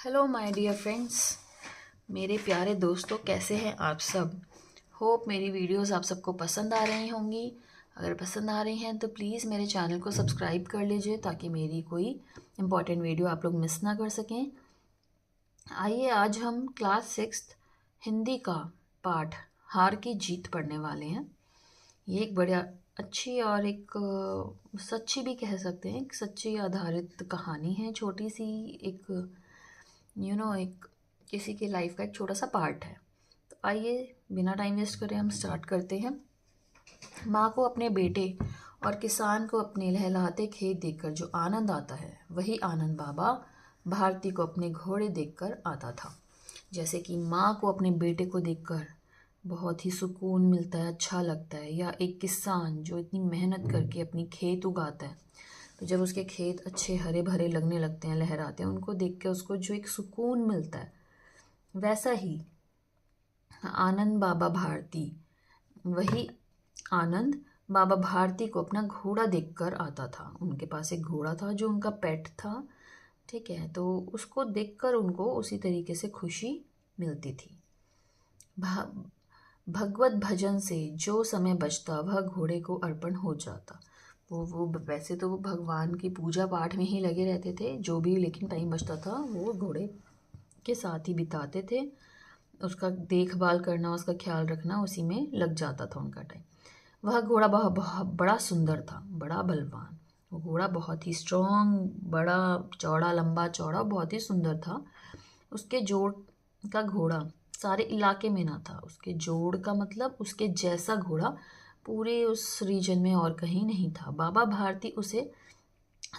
Hello my dear friends, मेरे प्यारे दोस्तों, कैसे हैं आप सब। होप मेरी वीडियोस आप सबको पसंद आ रही होंगी। अगर पसंद आ रही हैं तो प्लीज़ मेरे चैनल को सब्सक्राइब कर लीजिए ताकि मेरी कोई इम्पॉर्टेंट वीडियो आप लोग मिस ना कर सकें। आइए आज हम क्लास 6 हिंदी का पाठ हार की जीत पढ़ने वाले हैं। ये एक बड़ा अच्छी और एक सच्ची भी कह सकते हैं, एक सच्ची आधारित कहानी है। छोटी सी एक एक किसी की लाइफ का एक छोटा सा पार्ट है। तो आइए बिना टाइम वेस्ट करे हम स्टार्ट करते हैं। माँ को अपने बेटे और किसान को अपने लहलहाते खेत देखकर जो आनंद आता है, वही आनंद बाबा भारती को अपने घोड़े देखकर आता था। जैसे कि माँ को अपने बेटे को देखकर बहुत ही सुकून मिलता है, अच्छा लगता है, या एक किसान जो इतनी मेहनत करके अपनी खेत उगाता है, तो जब उसके खेत अच्छे हरे भरे लगने लगते हैं, लहराते हैं, उनको देख के उसको जो एक सुकून मिलता है, वैसा ही आनंद बाबा भारती, वही आनंद बाबा भारती को अपना घोड़ा देखकर आता था। उनके पास एक घोड़ा था जो उनका पेट था, ठीक है। तो उसको देखकर उनको उसी तरीके से खुशी मिलती थी। भगवत भजन से जो समय बचता वह घोड़े को अर्पण हो जाता। वो वैसे तो वो भगवान की पूजा पाठ में ही लगे रहते थे, जो भी लेकिन टाइम बचता था वो घोड़े के साथ ही बिताते थे। उसका देखभाल करना, उसका ख्याल रखना, उसी में लग जाता था उनका टाइम। वह घोड़ा बहुत बड़ा सुंदर था, बड़ा बलवान। वो घोड़ा बहुत ही स्ट्रॉन्ग, बड़ा चौड़ा, लंबा चौड़ा, बहुत ही सुंदर था। उसके जोड़ का घोड़ा सारे इलाके में ना था। उसके जोड़ का मतलब उसके जैसा घोड़ा पूरे उस रीजन में और कहीं नहीं था। बाबा भारती उसे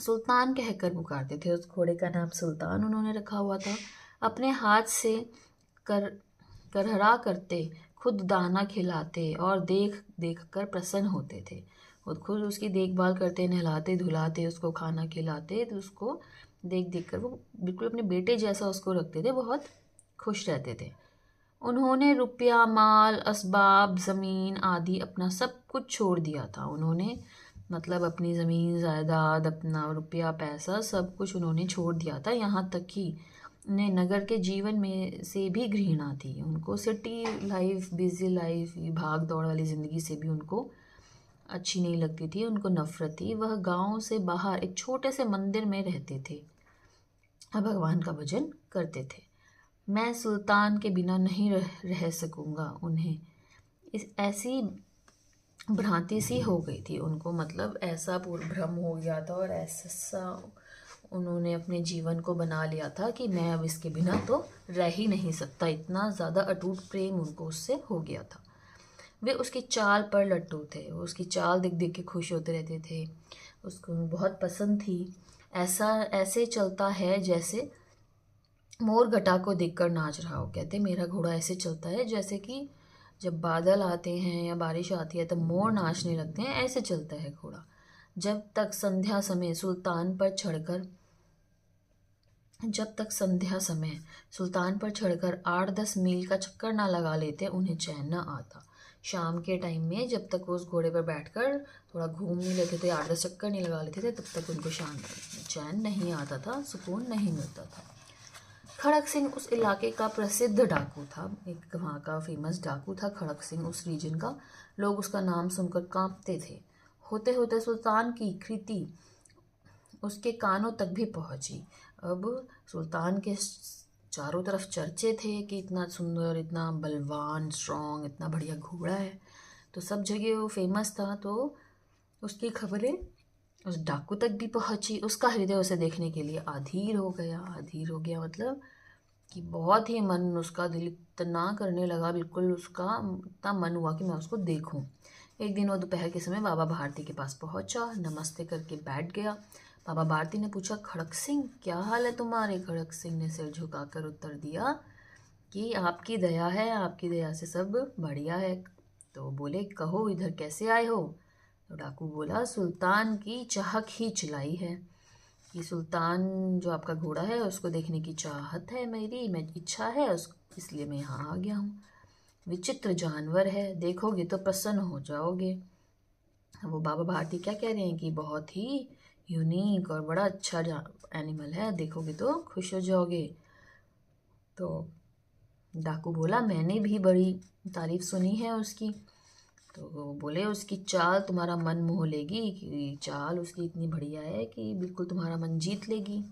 सुल्तान कहकर पुकारते थे। उस घोड़े का नाम सुल्तान उन्होंने रखा हुआ था। अपने हाथ से कर करहरा करते, खुद दाना खिलाते और देख देख कर प्रसन्न होते थे। खुद उसकी देखभाल करते, नहलाते धुलाते, उसको खाना खिलाते, तो उसको देख देख कर वो बिल्कुल अपने बेटे जैसा उसको रखते थे, बहुत खुश रहते थे। उन्होंने रुपया, माल, असबाब, ज़मीन आदि अपना सब कुछ छोड़ दिया था। उन्होंने मतलब अपनी ज़मीन जायदाद, अपना रुपया पैसा सब कुछ उन्होंने छोड़ दिया था। यहाँ तक कि उन्हें नगर के जीवन में से भी घृणा थी। उनको सिटी लाइफ, बिजी लाइफ, भाग दौड़ वाली ज़िंदगी से भी उनको अच्छी नहीं लगती थी, उनको नफरत थी। वह गांव से बाहर एक छोटे से मंदिर में रहते थे और भगवान का भजन करते थे। मैं सुल्तान के बिना नहीं रह सकूंगा। उन्हें इस ऐसी भ्रांति सी हो गई थी उनको, मतलब ऐसा पूर्ण भ्रम हो गया था और ऐसा उन्होंने अपने जीवन को बना लिया था कि मैं अब इसके बिना तो रह ही नहीं सकता। इतना ज़्यादा अटूट प्रेम उनको उससे हो गया था। वे उसकी चाल पर लट्टू थे। वो उसकी चाल देख देख के खुश होते रहते थे, उसको बहुत पसंद थी। ऐसा ऐसे चलता है जैसे मोर घटा को देखकर नाच रहा हो। कहते मेरा घोड़ा ऐसे चलता है जैसे कि जब बादल आते हैं या बारिश आती है तब मोर नाचने लगते हैं, ऐसे चलता है घोड़ा। जब तक संध्या समय सुल्तान पर चढ़कर जब तक संध्या समय सुल्तान पर चढ़कर 8-10 मील का चक्कर ना लगा लेते उन्हें चैन ना आता। शाम के टाइम में जब तक वो उस घोड़े पर बैठकर थोड़ा घूम नहीं लेते थे, 8-10 चक्कर नहीं लगा लेते थे, तब तक उनको चैन नहीं आता था, सुकून नहीं मिलता था। खड़क सिंह उस इलाके का प्रसिद्ध डाकू था। एक वहाँ का फेमस डाकू था खड़क सिंह, उस रीजन का। लोग उसका नाम सुनकर कांपते थे। होते होते सुल्तान की कृति उसके कानों तक भी पहुंची। अब सुल्तान के चारों तरफ चर्चे थे कि इतना सुंदर, इतना बलवान, स्ट्रॉन्ग, इतना बढ़िया घोड़ा है, तो सब जगह वो फेमस था। तो उसकी खबरें उस डाकू तक भी पहुंची। उसका हृदय उसे देखने के लिए अधीर हो गया। अधीर हो गया मतलब कि बहुत ही मन, उसका दिल इतना करने लगा, बिल्कुल उसका इतना मन हुआ कि मैं उसको देखूं। एक दिन वो दोपहर के समय बाबा भारती के पास पहुंचा, नमस्ते करके बैठ गया। बाबा भारती ने पूछा, खड़क सिंह क्या हाल है तुम्हारे। खड़क सिंह ने सिर झुकाकर उत्तर दिया कि आपकी दया है, आपकी दया से सब बढ़िया है। तो बोले, कहो इधर कैसे आए हो। तो डाकू बोला, सुल्तान की चाहत ही चिलाई है कि सुल्तान जो आपका घोड़ा है उसको देखने की चाहत है मेरी, मैं इच्छा है इसलिए मैं यहाँ आ गया हूँ। विचित्र जानवर है, देखोगे तो प्रसन्न हो जाओगे। वो बाबा भारती क्या कह रहे हैं कि बहुत ही यूनिक और बड़ा अच्छा एनिमल है, देखोगे तो खुश हो जाओगे। तो डाकू बोला मैंने भी बड़ी तारीफ सुनी है उसकी। तो वो बोले उसकी चाल तुम्हारा मन मोह लेगी, कि चाल उसकी इतनी बढ़िया है कि बिल्कुल तुम्हारा मन जीत लेगी।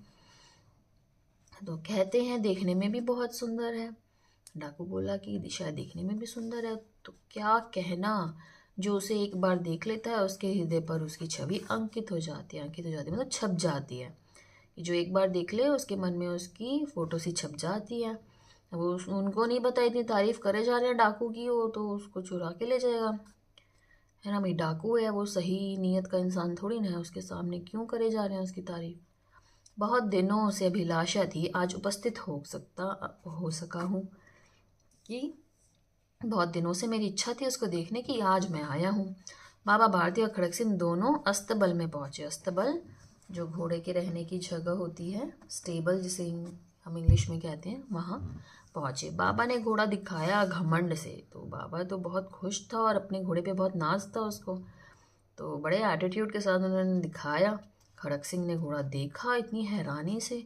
तो कहते हैं देखने में भी बहुत सुंदर है। डाकू बोला कि शायद देखने में भी सुंदर है, तो क्या कहना, जो उसे एक बार देख लेता है उसके हृदय पर उसकी छवि अंकित हो जाती है। अंकित हो जाती है मतलब छप जाती है, कि जो एक बार देख ले उसके मन में उसकी फ़ोटो सी छप जाती है। वो उनको नहीं पता, इतनी तारीफ़ करे जा रहे हैं डाकू की, वो तो उसको चुरा के ले जाएगा, है ना भाई। डाकू है वो, सही नीयत का इंसान थोड़ी ना है, उसके सामने क्यों करे जा रहे हैं उसकी तारीफ़। बहुत दिनों से अभिलाषा थी, आज उपस्थित हो सका हूँ, कि बहुत दिनों से मेरी इच्छा थी उसको देखने की, आज मैं आया हूँ। बाबा भारती और खड़क सिंह दोनों अस्तबल में पहुँचे। अस्तबल जो घोड़े के रहने की जगह होती है, स्टेबल जिसे हम इंग्लिश में कहते हैं, वहाँ पहुँचे। बाबा ने घोड़ा दिखाया घमंड से, तो बाबा तो बहुत खुश था और अपने घोड़े पे बहुत नाज था उसको, तो बड़े एटीट्यूड के साथ उन्होंने दिखाया। खड़क सिंह ने घोड़ा देखा इतनी हैरानी से,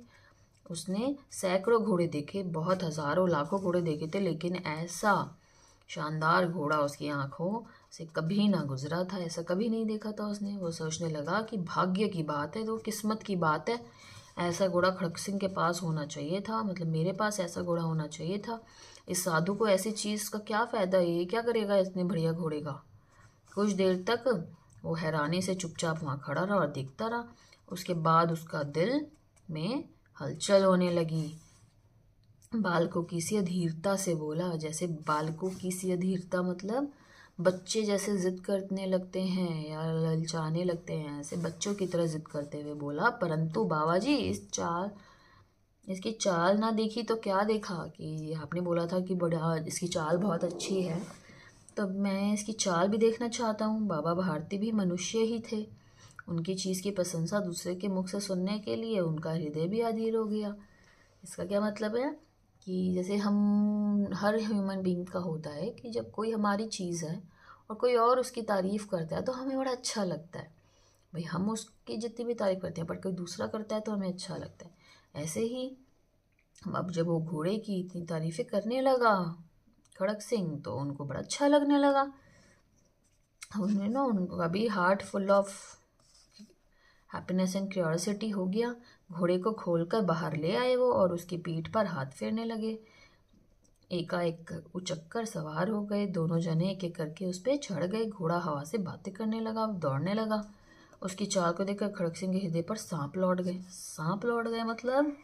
उसने सैकड़ों घोड़े देखे, बहुत हज़ारों लाखों घोड़े देखे थे, लेकिन ऐसा शानदार घोड़ा उसकी आंखों से कभी ना गुजरा था, ऐसा कभी नहीं देखा था उसने। वो सोचने लगा कि भाग्य की बात है, तो किस्मत की बात है, ऐसा घोड़ा खड़क सिंह के पास होना चाहिए था, मतलब मेरे पास ऐसा घोड़ा होना चाहिए था। इस साधु को ऐसी चीज़ का क्या फ़ायदा, ये क्या करेगा इतने बढ़िया घोड़े का। कुछ देर तक वो हैरानी से चुपचाप वहाँ खड़ा रहा और देखता रहा। उसके बाद उसका दिल में हलचल होने लगी। बालकों की सी अधीरता से बोला, जैसे बालकों की सी अधीरता मतलब बच्चे जैसे जिद करने लगते हैं या ललचाने लगते हैं, ऐसे बच्चों की तरह जिद करते हुए बोला, परंतु बाबा जी इसकी चाल ना देखी तो क्या देखा, कि आपने बोला था कि बड़ा इसकी चाल बहुत अच्छी है, तो मैं इसकी चाल भी देखना चाहता हूँ। बाबा भारती भी मनुष्य ही थे, उनकी चीज़ की प्रशंसा दूसरे के मुख से सुनने के लिए उनका हृदय भी अधीर हो गया। इसका क्या मतलब है कि जैसे हम हर ह्यूमन बीइंग का होता है कि जब कोई हमारी चीज़ है और कोई और उसकी तारीफ़ करता है तो हमें बड़ा अच्छा लगता है। भाई हम उसकी जितनी भी तारीफ़ करते हैं, पर कोई दूसरा करता है तो हमें अच्छा लगता है। ऐसे ही अब जब वो घोड़े की इतनी तारीफ़ें करने लगा खड़क सिंह, तो उनको बड़ा अच्छा लगने लगा। उन्हें ना उनका भी heart full of happiness and curiosity हो गया। घोड़े को खोलकर बाहर ले आए वो, और उसकी पीठ पर हाथ फेरने लगे। एकाएक उचक्कर सवार हो गए, दोनों जने एक एक करके उस पर चढ़ गए। घोड़ा हवा से बातें करने लगा, दौड़ने लगा। उसकी चाल को देखकर खड़क सिंह के हृदय पर सांप लौट गए। सांप लौट गए मतलब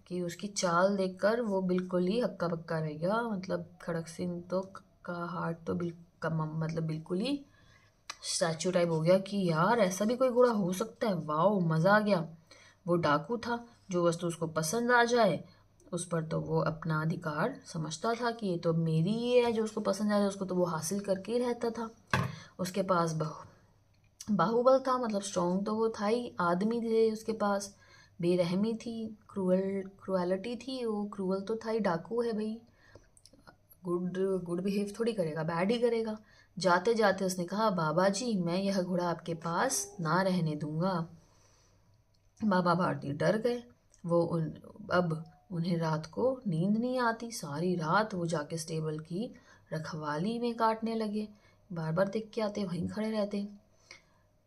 कि उसकी चाल देखकर वो बिल्कुल ही हक्का बक्का रह गया। मतलब खड़क सिंह तो का हार्ट तो मतलब बिल्कुल ही स्टैचू टाइप हो गया, कि यार ऐसा भी कोई घोड़ा हो सकता है, वाओ मज़ा आ गया। वो डाकू था, जो वस्तु उसको पसंद आ जाए उस पर तो वो अपना अधिकार समझता था, कि ये तो मेरी ही है, जो उसको पसंद आ जाए उसको तो वो हासिल करके ही रहता था। उसके पास बाहुबल था, मतलब स्ट्रॉन्ग तो वो था ही, आदमी थे उसके पास, बेरहमी थी, क्रुएलिटी थी, वो क्रूअल तो था ही, डाकू है भाई, गुड बिहेव थोड़ी करेगा, बैड ही करेगा। जाते जाते उसने कहा, बाबा जी मैं यह घोड़ा आपके पास ना रहने दूंगा। बाबा भारती डर गए। अब उन्हें रात को नींद नहीं आती, सारी रात वो जाके स्टेबल की रखवाली में काटने लगे, बार बार देख के आते, वहीं खड़े रहते।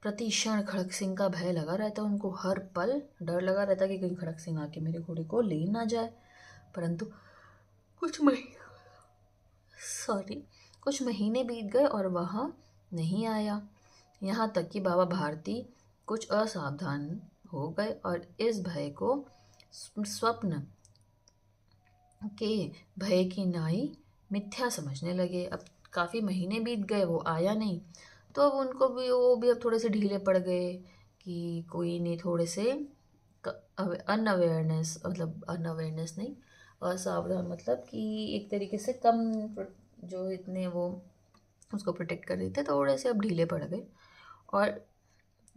प्रति क्षण खड़क सिंह का भय लगा रहता, उनको हर पल डर लगा रहता कि कहीं खड़क सिंह आके मेरे घोड़े को ले ना जाए। परंतु कुछ महीने सॉरी कुछ महीने बीत गए और वह नहीं आया। यहाँ तक कि बाबा भारती कुछ असावधान हो गए और इस भय को स्वप्न के भय की नाई मिथ्या समझने लगे। अब काफ़ी महीने बीत गए, वो आया नहीं, तो अब उनको भी वो भी अब थोड़े से ढीले पड़ गए, कि कोई नहीं, थोड़े से अनअवेयरनेस, मतलब अनअवेयरनेस नहीं, असावधान, मतलब कि एक तरीके से कम, जो इतने वो उसको प्रोटेक्ट कर रहे थे, थोड़े से अब ढीले पड़ गए। और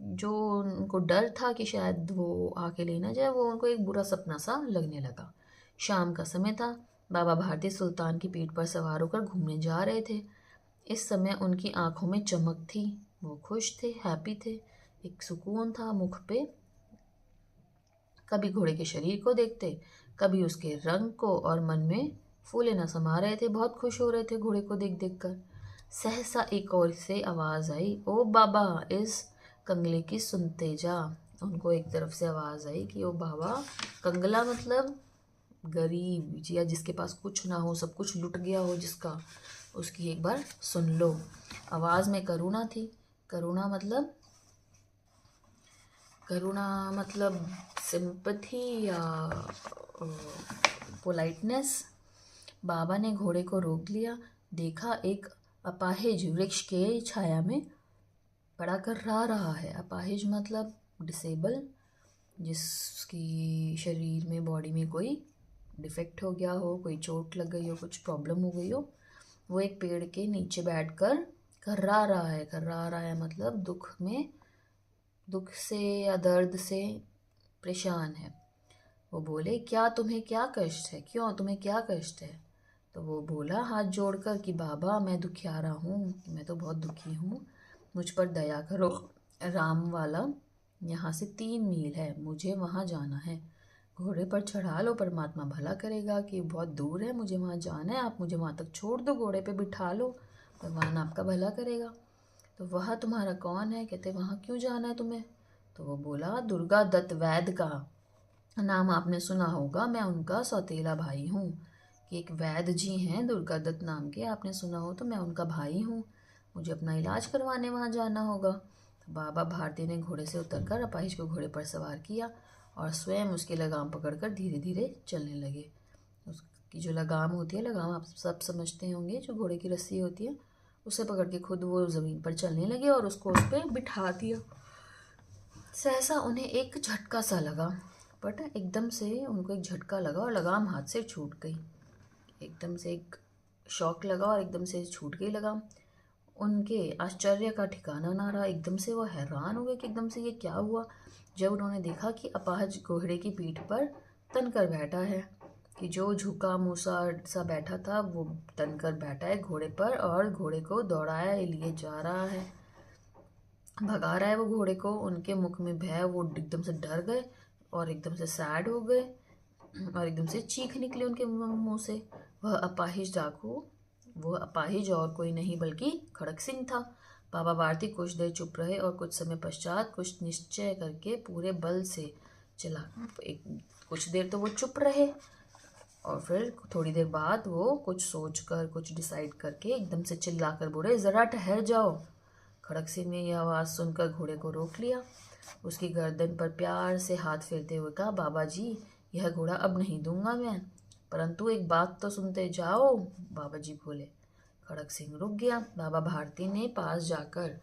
जो उनको डर था कि शायद वो आके ले ना जाए, वो उनको एक बुरा सपना सा लगने लगा। शाम का समय था, बाबा भारती सुल्तान की पीठ पर सवार होकर घूमने जा रहे थे। इस समय उनकी आंखों में चमक थी, वो खुश थे, हैप्पी थे, एक सुकून था मुख पे। कभी घोड़े के शरीर को देखते, कभी उसके रंग को, और मन में फूले न समा रहे थे। बहुत खुश हो रहे थे घोड़े को देख देख कर। सहसा एक और से आवाज़ आई, ओ बाबा, इस कंगले की सुनते जा। उनको एक तरफ से आवाज़ आई कि ओ बाबा, कंगला मतलब गरीब, या जिसके पास कुछ ना हो, सब कुछ लुट गया हो जिसका, उसकी एक बार सुन लो। आवाज़ में करुणा थी। करुणा मतलब सिंपथी या पोलाइटनेस। बाबा ने घोड़े को रोक लिया। देखा एक अपाहिज वृक्ष के छाया में पड़ा कर्रा रहा है। अपाहिज मतलब डिसेबल, जिसकी शरीर में, बॉडी में कोई डिफेक्ट हो गया हो, कोई चोट लग गई हो, कुछ प्रॉब्लम हो गई हो। वो एक पेड़ के नीचे बैठकर कर्रा रहा है। कर्रा रहा है मतलब दुख से या दर्द से परेशान है। वो बोले, क्या तुम्हें क्या कष्ट है? क्यों, तुम्हें क्या कष्ट है? तो वो बोला हाथ जोड़कर कि बाबा, मैं दुखियारा हूँ, मैं तो बहुत दुखी हूँ, मुझ पर दया करो। राम वाला यहाँ से 3 मील है, मुझे वहाँ जाना है। घोड़े पर चढ़ा लो, परमात्मा भला करेगा, कि बहुत दूर है, मुझे वहाँ जाना है, आप मुझे वहाँ तक छोड़ दो, घोड़े पे बिठा लो, भगवान आपका भला करेगा। तो वह तुम्हारा कौन है? कहते, वहाँ क्यों जाना है तुम्हें? तो वो बोला, दुर्गा दत्त वैद्य का नाम आपने सुना होगा, मैं उनका सौतेला भाई हूँ। कि एक वैद्य जी हैं दुर्गा दत्त नाम के, आपने सुना हो तो मैं उनका भाई हूँ, मुझे अपना इलाज करवाने वहाँ जाना होगा। तो बाबा भारती ने घोड़े से उतरकर अपाहिज को घोड़े पर सवार किया और स्वयं उसकी लगाम पकड़कर धीरे धीरे चलने लगे। उसकी जो लगाम होती है, लगाम आप सब समझते होंगे, जो घोड़े की रस्सी होती है, उसे पकड़ के खुद वो ज़मीन पर चलने लगे और उसको उस पर बिठा दिया। सहसा उन्हें एक झटका सा लगा, बट एकदम से उनको एक झटका लगा और लगाम हाथ से छूट गई। एकदम से एक शॉक लगा और एकदम से छूट गई लगाम। उनके आश्चर्य का ठिकाना ना रहा। एकदम से वो हैरान हो गए कि एकदम से ये क्या हुआ। जब उन्होंने देखा कि अपाहिज घोड़े की पीठ पर तनकर बैठा है, कि जो झुका मूसा सा बैठा था वो तनकर बैठा है घोड़े पर और घोड़े को दौड़ाया लिए जा रहा है, भगा रहा है वो घोड़े को। उनके मुख में भय, वो एकदम से डर गए और एकदम से सैड हो गए और एकदम से चीख निकली उनके मुंह से। वह अपाहिज और कोई नहीं बल्कि खड़क सिंह था। बाबा भारती कुछ देर चुप रहे और कुछ समय पश्चात कुछ निश्चय करके पूरे बल से चला। कुछ देर तो वो चुप रहे और फिर थोड़ी देर बाद वो कुछ सोचकर, कुछ डिसाइड करके एकदम से चिल्लाकर बोले, ज़रा ठहर जाओ। खड़क सिंह ने यह आवाज़ सुनकर घोड़े को रोक लिया। उसकी गर्दन पर प्यार से हाथ फेरते हुए कहा, बाबा जी, यह घोड़ा अब नहीं दूंगा मैं, परंतु एक बात तो सुनते जाओ। बाबा जी बोले। खड़क सिंह रुक गया। बाबा भारती ने पास जाकर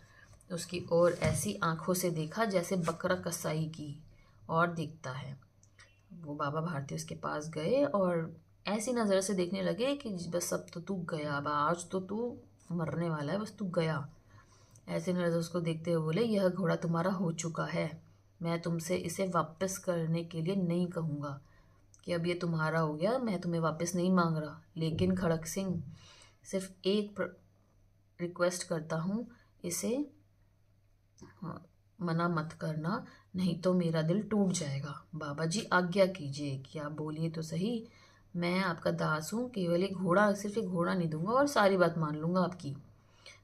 उसकी ओर ऐसी आंखों से देखा जैसे बकरा कसाई की और दिखता है। वो बाबा भारती उसके पास गए और ऐसी नज़र से देखने लगे कि बस अब तो तू गया, आज तो तू मरने वाला है, बस तू गया। ऐसे नज़र उसको देखते हुए बोले, यह घोड़ा तुम्हारा हो चुका है, मैं तुमसे इसे वापस करने के लिए नहीं कहूँगा कि अब ये तुम्हारा हो गया, मैं तुम्हें वापस नहीं मांग रहा। लेकिन खड़क सिंह, सिर्फ एक रिक्वेस्ट करता हूँ, इसे मना मत करना, नहीं तो मेरा दिल टूट जाएगा। बाबा जी आज्ञा कीजिए, कि आप बोलिए तो सही, मैं आपका दास हूँ, केवल एक घोड़ा, सिर्फ एक घोड़ा नहीं दूंगा और सारी बात मान लूँगा आपकी।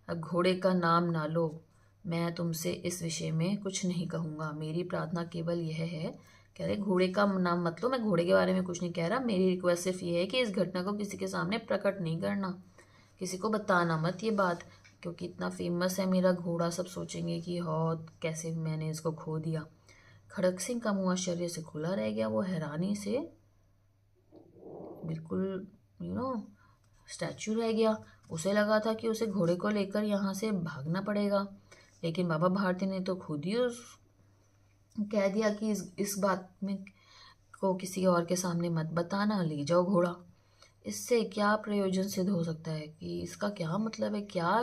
अब घोड़े का नाम ना लो, मैं तुमसे इस विषय में कुछ नहीं कहूँगा, मेरी प्रार्थना केवल यह है, कह रहे घोड़े का नाम मत लो, मैं घोड़े के बारे में कुछ नहीं कह रहा, मेरी रिक्वेस्ट सिर्फ ये है कि इस घटना को किसी के सामने प्रकट नहीं करना, किसी को बताना मत ये बात, क्योंकि इतना फेमस है मेरा घोड़ा, सब सोचेंगे कि हो कैसे मैंने इसको खो दिया। खड़क सिंह का मुंह आश्चर्य से खुला रह गया। वो हैरानी से बिल्कुल स्टैचू रह गया। उसे लगा था कि उसे घोड़े को लेकर यहाँ से भागना पड़ेगा, लेकिन बाबा भारती ने तो खुद ही कह दिया कि इस बात में को किसी और के सामने मत बताना, ले जाओ घोड़ा। इससे क्या प्रयोजन सिद्ध हो सकता है, कि इसका क्या मतलब है, क्या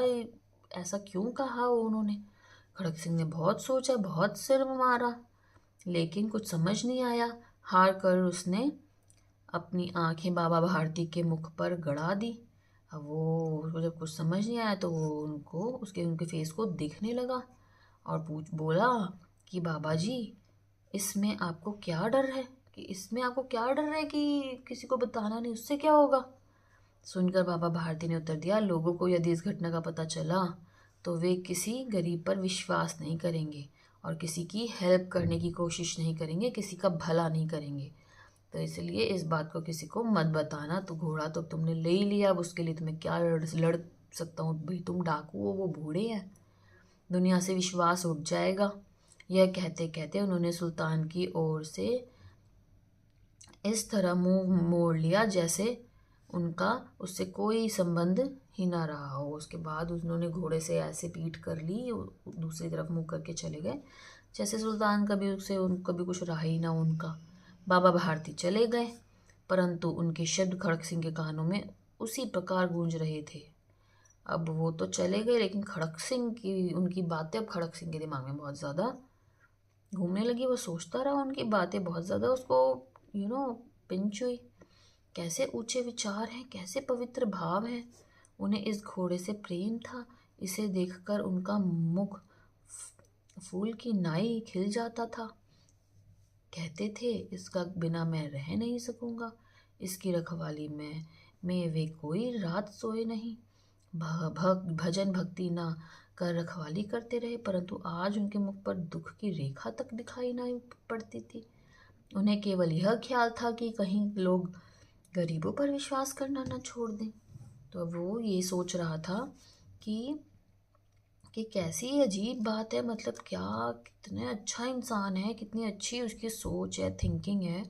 ऐसा क्यों कहा उन्होंने। खड़क सिंह ने बहुत सोचा, बहुत सिर मारा, लेकिन कुछ समझ नहीं आया। हार कर उसने अपनी आंखें बाबा भारती के मुख पर गड़ा दी। अब वो उसको जब कुछ समझ नहीं आया तो वो उनके फेस को देखने लगा और बोला कि बाबा जी, इसमें आपको क्या डर है, कि इसमें आपको क्या डर है कि किसी को बताना नहीं, उससे क्या होगा। सुनकर बाबा भारती ने उत्तर दिया, लोगों को यदि इस घटना का पता चला तो वे किसी गरीब पर विश्वास नहीं करेंगे और किसी की हेल्प करने की कोशिश नहीं करेंगे, किसी का भला नहीं करेंगे। तो इसलिए इस बात को किसी को मत बताना। तो घोड़ा तो तुमने ले ही लिया, अब उसके लिए तुम्हें क्या लड़ सकता हूँ भाई, तुम डाकू हो, वो बूढ़े हैं, दुनिया से विश्वास उठ जाएगा। यह कहते कहते उन्होंने सुल्तान की ओर से इस तरह मुंह मोड़ लिया जैसे उनका उससे कोई संबंध ही ना रहा हो। उसके बाद उन्होंने घोड़े से ऐसे पीठ कर ली, दूसरी तरफ मुंह करके चले गए जैसे सुल्तान कभी उससे कभी कुछ रहा ही ना उनका। बाबा भारती चले गए, परंतु उनके शब्द खड़क सिंह के कानों में उसी प्रकार गूंज रहे थे। अब वो तो चले गए, लेकिन खड़क सिंह की उनकी बातें अब खड़क सिंह के दिमाग में बहुत ज़्यादा घूमने लगी। वो सोचता रहा, उनकी बातें बहुत ज़्यादा उसको पिंच हुई। कैसे ऊंचे विचार हैं, कैसे पवित्र भाव हैं। उन्हें इस घोड़े से प्रेम था। इसे देखकर उनका मुख फूल की नाई खिल जाता था। कहते थे, इसका बिना मैं रह नहीं सकूंगा, इसकी रखवाली में वे कोई रात सोए नहीं, भजन भक्ति ना कर रखवाली करते रहे, परंतु आज उनके मुख पर दुख की रेखा तक दिखाई नहीं पड़ती थी। उन्हें केवल यह ख्याल था कि कहीं लोग गरीबों पर विश्वास करना न छोड़ दें। तो वो ये सोच रहा था कि कैसी अजीब बात है, मतलब क्या, कितना अच्छा इंसान है, कितनी अच्छी उसकी सोच है, थिंकिंग है,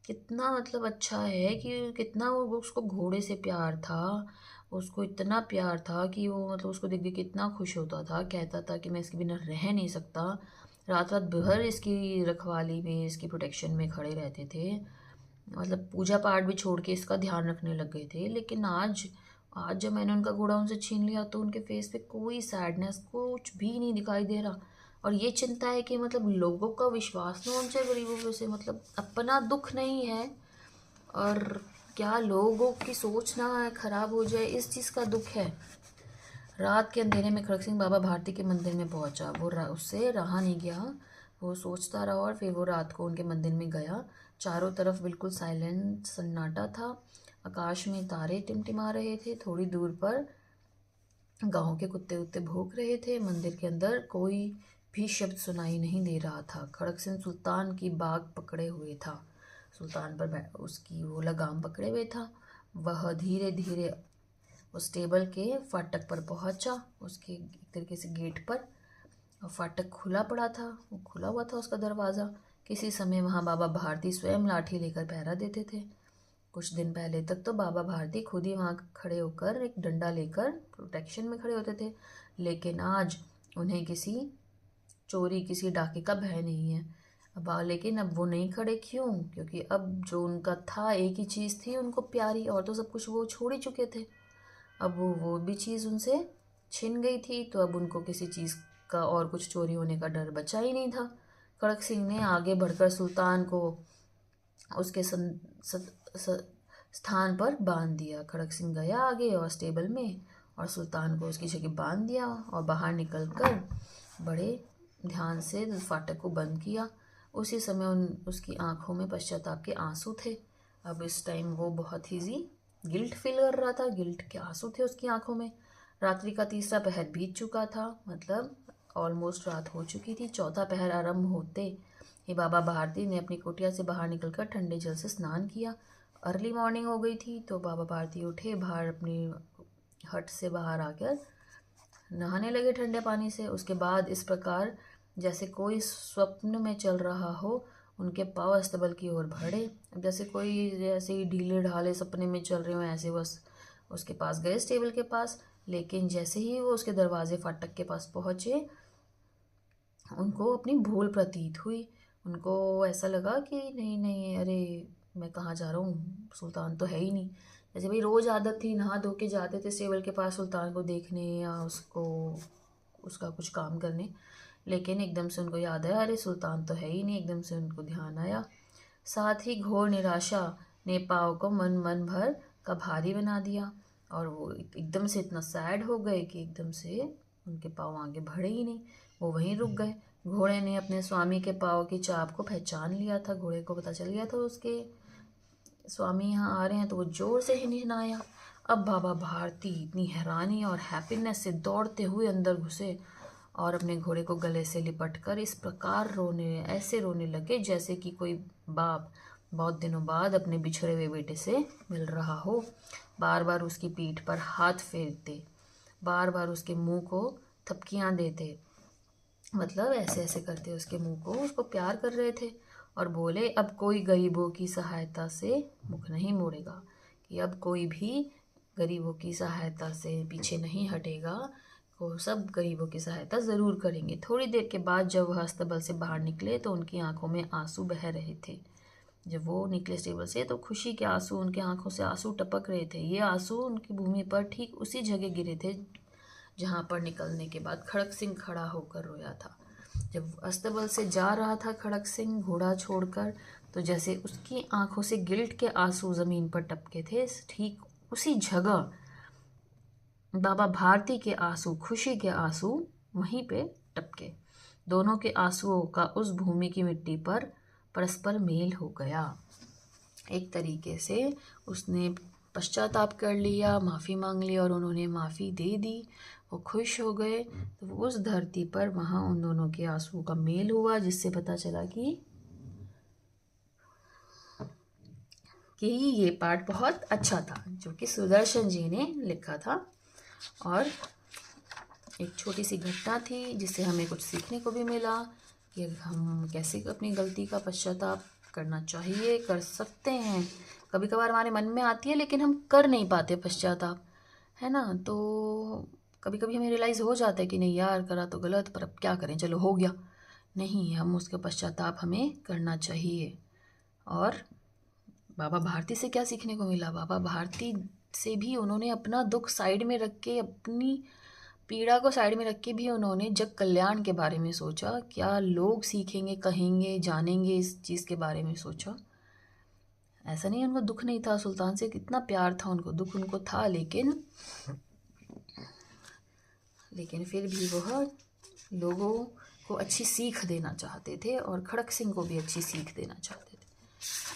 कितना मतलब अच्छा है कि कितना वो उसको घोड़े से प्यार था, उसको इतना प्यार था कि वो मतलब उसको देख के कितना खुश होता था, कहता था कि मैं इसके बिना रह नहीं सकता, रात रात भर इसकी रखवाली में, इसकी प्रोटेक्शन में खड़े रहते थे, मतलब पूजा पाठ भी छोड़ के इसका ध्यान रखने लग गए थे। लेकिन आज आज जब मैंने उनका घोड़ा उनसे छीन लिया तो उनके फेस पे कोई सैडनेस कुछ भी नहीं दिखाई दे रहा। और ये चिंता है कि मतलब लोगों का विश्वास ना उनसे, गरीबों पे से, मतलब अपना दुख नहीं है और क्या लोगों की सोच ना खराब हो जाए, इस चीज़ का दुख है। रात के अंधेरे में खड़क सिंह बाबा भारती के मंदिर में पहुंचा। वो उससे रहा नहीं गया, वो सोचता रहा और फिर वो रात को उनके मंदिर में गया। चारों तरफ बिल्कुल साइलेंट सन्नाटा था। आकाश में तारे टिमटिमा रहे थे। थोड़ी दूर पर गांव के कुत्ते उत्ते भौंक रहे थे। मंदिर के अंदर कोई भी शब्द सुनाई नहीं दे रहा था। खड़क सिंह सुल्तान की बाग पकड़े हुए था, सुल्तान पर उसकी वो लगाम पकड़े हुए था। वह धीरे धीरे उस टेबल के फाटक पर पहुंचा, उसके एक तरीके से गेट पर, और फाटक खुला पड़ा था, वो खुला हुआ था उसका दरवाज़ा। किसी समय वहाँ बाबा भारती स्वयं लाठी लेकर पहरा देते थे। कुछ दिन पहले तक तो बाबा भारती खुद ही वहाँ खड़े होकर एक डंडा लेकर प्रोटेक्शन में खड़े होते थे, लेकिन आज उन्हें किसी चोरी, किसी डाके का भय नहीं है। लेकिन अब वो नहीं खड़े, क्यों? क्योंकि अब जो उनका था, एक ही चीज़ थी उनको प्यारी, और तो सब कुछ वो छोड़ ही चुके थे। अब वो भी चीज़ उनसे छिन गई थी, तो अब उनको किसी चीज़ का और कुछ चोरी होने का डर बचा ही नहीं था। खड़क सिंह ने आगे बढ़कर सुल्तान को उसके स्थान पर बांध दिया। खड़क सिंह गया आगे और स्टेबल में, और सुल्तान को उसकी जगह बांध दिया और बाहर निकलकर बड़े ध्यान से फाटक को बंद किया। उसी समय उसकी आंखों में पश्चाताप के आंसू थे। अब इस टाइम वो बहुत ही गिल्ट फील कर रहा था, गिल्ट के आंसू थे उसकी आंखों में। रात्रि का तीसरा पहर बीत चुका था, मतलब ऑलमोस्ट रात हो चुकी थी। चौथा पहर आरंभ होते ही बाबा भारती ने अपनी कुटिया से बाहर निकलकर ठंडे जल से स्नान किया। अर्ली मॉर्निंग हो गई थी, तो बाबा भारती उठे, बाहर अपनी हट से बाहर आकर नहाने लगे ठंडे पानी से। उसके बाद इस प्रकार जैसे कोई स्वप्न में चल रहा हो, उनके पाँव अस्तबल की ओर बढ़े। अब जैसे कोई जैसे ही ढीले ढाले सपने में चल रहे हो, ऐसे बस उसके पास गए टेबल के पास। लेकिन जैसे ही वो उसके दरवाजे फाटक के पास पहुँचे, उनको अपनी भूल प्रतीत हुई। उनको ऐसा लगा कि नहीं नहीं, अरे मैं कहाँ जा रहा हूँ, सुल्तान तो है ही नहीं। जैसे भाई रोज़ आदत थी, नहा धो के जाते थे टेबल के पास सुल्तान को देखने या उसको उसका कुछ काम करने, लेकिन एकदम से उनको याद आया, अरे सुल्तान तो है ही नहीं। एकदम से उनको ध्यान आया। साथ ही घोर निराशा ने पाव को मन भर का भारी बना दिया, और वो एकदम से इतना सैड हो गए कि एकदम से उनके पाँव आगे बढ़े ही नहीं, वो वहीं रुक गए। घोड़े ने अपने स्वामी के पाँव की चाप को पहचान लिया था। घोड़े को पता चल गया था उसके स्वामी यहाँ आ रहे हैं, तो वो जोर से हिनहिनाया। अब बाबा भारती इतनी हैरानी और हैप्पीनेस से दौड़ते हुए अंदर घुसे और अपने घोड़े को गले से लिपटकर इस प्रकार ऐसे रोने लगे जैसे कि कोई बाप बहुत दिनों बाद अपने बिछड़े हुए बेटे से मिल रहा हो। बार बार उसकी पीठ पर हाथ फेरते, बार बार उसके मुंह को थपकियां देते, मतलब ऐसे ऐसे करते उसके मुंह को, उसको प्यार कर रहे थे। और बोले अब कोई गरीबों की सहायता से मुख नहीं मोड़ेगा, कि अब कोई भी गरीबों की सहायता से पीछे नहीं हटेगा, वो सब गरीबों की सहायता ज़रूर करेंगे। थोड़ी देर के बाद जब वह अस्तबल से बाहर निकले तो उनकी आंखों में आंसू बह रहे थे। जब वो निकले स्टेबल से तो खुशी के आंसू, उनके आंखों से आंसू टपक रहे थे। ये आंसू उनकी भूमि पर ठीक उसी जगह गिरे थे जहाँ पर निकलने के बाद खड़क सिंह खड़ा होकर रोया था। जब अस्तबल से जा रहा था खड़क सिंह घोड़ा छोड़कर, तो जैसे उसकी आंखों से गिल्ट के आंसू ज़मीन पर टपके थे, ठीक उसी जगह बाबा भारती के आंसू, खुशी के आंसू वहीं पे टपके। दोनों के आंसुओं का उस भूमि की मिट्टी पर परस्पर मेल हो गया। एक तरीके से उसने पश्चाताप कर लिया, माफ़ी मांग ली और उन्होंने माफ़ी दे दी। वो खुश हो गए। तो उस धरती पर वहाँ उन दोनों के आंसुओं का मेल हुआ, जिससे पता चला कि ये पाठ बहुत अच्छा था, जो कि सुदर्शन जी ने लिखा था। और एक छोटी सी घटना थी जिससे हमें कुछ सीखने को भी मिला कि हम कैसे अपनी गलती का पश्चाताप करना चाहिए, कर सकते हैं। कभी कभार हमारे मन में आती है लेकिन हम कर नहीं पाते पश्चाताप, है ना। तो कभी कभी हमें रियलाइज़ हो जाता है कि नहीं यार, करा तो गलत, पर अब क्या करें, चलो हो गया। नहीं, हम उसका पश्चाताप हमें करना चाहिए। और बाबा भारती से क्या सीखने को मिला? बाबा भारती से भी उन्होंने अपना दुख साइड में रख के, अपनी पीड़ा को साइड में रख के भी उन्होंने जग कल्याण के बारे में सोचा। क्या लोग सीखेंगे, कहेंगे, जानेंगे, इस चीज़ के बारे में सोचा। ऐसा नहीं उनको दुख नहीं था, सुल्तान से कितना प्यार था उनको, दुख उनको था, लेकिन फिर भी वह लोगों को अच्छी सीख देना चाहते थे और खड़क सिंह को भी अच्छी सीख देना चाहते थे।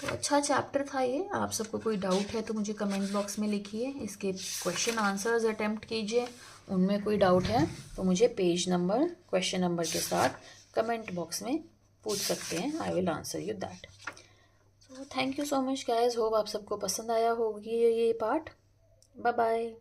तो अच्छा चैप्टर था ये। आप सबको कोई डाउट है तो मुझे कमेंट बॉक्स में लिखिए, इसके क्वेश्चन आंसर्स अटेम्प्ट कीजिए। उनमें कोई डाउट है तो मुझे पेज नंबर, क्वेश्चन नंबर के साथ कमेंट बॉक्स में पूछ सकते हैं। I will answer you that. So thank you so much guys, hope आप सबको पसंद आया होगी ये पार्ट। Bye bye.